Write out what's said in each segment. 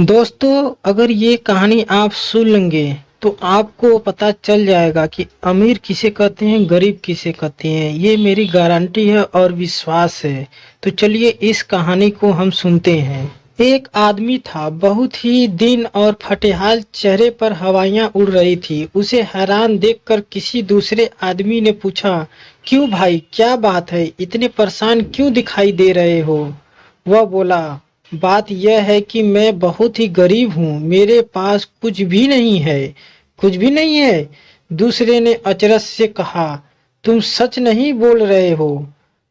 दोस्तों, अगर ये कहानी आप सुन लेंगे तो आपको पता चल जाएगा कि अमीर किसे कहते हैं, गरीब किसे कहते हैं। ये मेरी गारंटी है और विश्वास है। तो चलिए इस कहानी को हम सुनते हैं। एक आदमी था, बहुत ही दिन और फटेहाल चेहरे पर हवाइयां उड़ रही थी। उसे हैरान देखकर किसी दूसरे आदमी ने पूछा, क्यों भाई, क्या बात है, इतने परेशान क्यों दिखाई दे रहे हो? वह बोला, बात यह है कि मैं बहुत ही गरीब हूँ, मेरे पास कुछ भी नहीं है। कुछ भी नहीं है? दूसरे ने अचरज से कहा, तुम सच नहीं बोल रहे हो?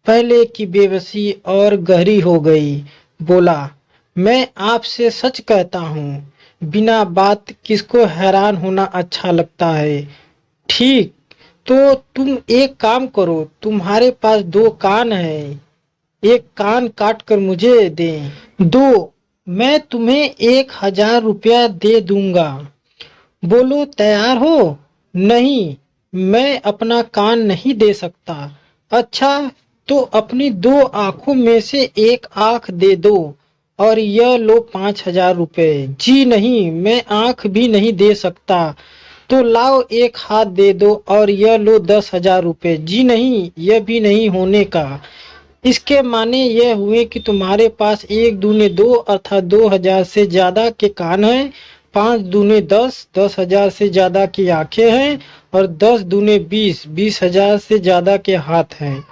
पहले की बेबसी और गहरी हो गई। बोला, मैं आपसे सच कहता हूँ। बिना बात किसको हैरान होना अच्छा लगता है? ठीक, तो तुम एक काम करो, तुम्हारे पास दो कान हैं, एक कान काट कर मुझे दें। दो, मैं तुम्हें 1,000 रुपया दे दूंगा। बोलो, तैयार हो? नहीं, मैं अपना कान नहीं दे सकता। अच्छा, तो अपनी दो आंखों में से एक आंख दे दो और यह लो 5,000 रुपये। जी नहीं, मैं आंख भी नहीं दे सकता। तो लाओ एक हाथ दे दो और यह लो 10,000 रुपये। जी नहीं, यह भी नहीं होने का। इसके माने यह हुए कि तुम्हारे पास एक दूने दो अर्थात 2,000 से ज्यादा के कान हैं, 5 दूने 10, 10,000 से ज्यादा की आंखें हैं और 10 दूने 20, 20,000 से ज्यादा के हाथ हैं।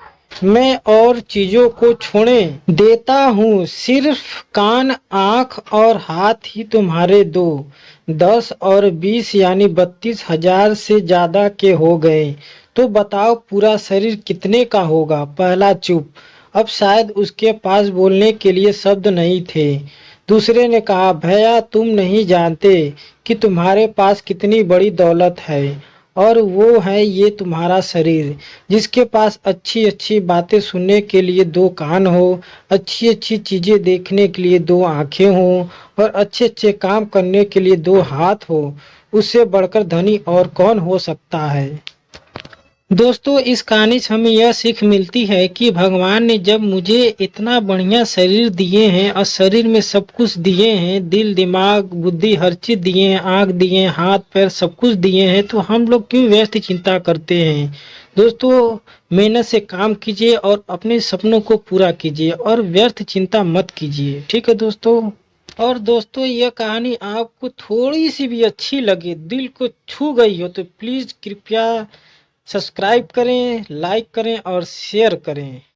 मैं और चीजों को छोड़े देता हूँ, सिर्फ कान, आंख और हाथ ही तुम्हारे दो। 10 और 20 यानी 32,000 से ज्यादा के हो गए। तो बताओ पूरा शरीर कितने का होगा? पहला चुप। अब शायद उसके पास बोलने के लिए शब्द नहीं थे। दूसरे ने कहा, भैया तुम नहीं जानते कि तुम्हारे पास कितनी बड़ी दौलत है, और वो है ये तुम्हारा शरीर, जिसके पास अच्छी अच्छी बातें सुनने के लिए दो कान हो, अच्छी अच्छी चीजें देखने के लिए दो आंखें हो और अच्छे अच्छे काम करने के लिए दो हाथ हो। उससे बढ़कर धनी और कौन हो सकता है? दोस्तों, इस कहानी से हमें यह सीख मिलती है कि भगवान ने जब मुझे इतना बढ़िया शरीर दिए हैं और शरीर में सब कुछ दिए हैं, दिल, दिमाग, बुद्धि, हर चीज दिए हैं, आँख दिए हैं, हाथ पैर सब कुछ दिए हैं, तो हम लोग क्यों व्यर्थ चिंता करते हैं? दोस्तों, मेहनत से काम कीजिए और अपने सपनों को पूरा कीजिए और व्यर्थ चिंता मत कीजिए। ठीक है दोस्तों? और दोस्तों, यह कहानी आपको थोड़ी सी भी अच्छी लगे, दिल को छू गई हो, तो प्लीज़ कृपया सब्सक्राइब करें, लाइक करें और शेयर करें।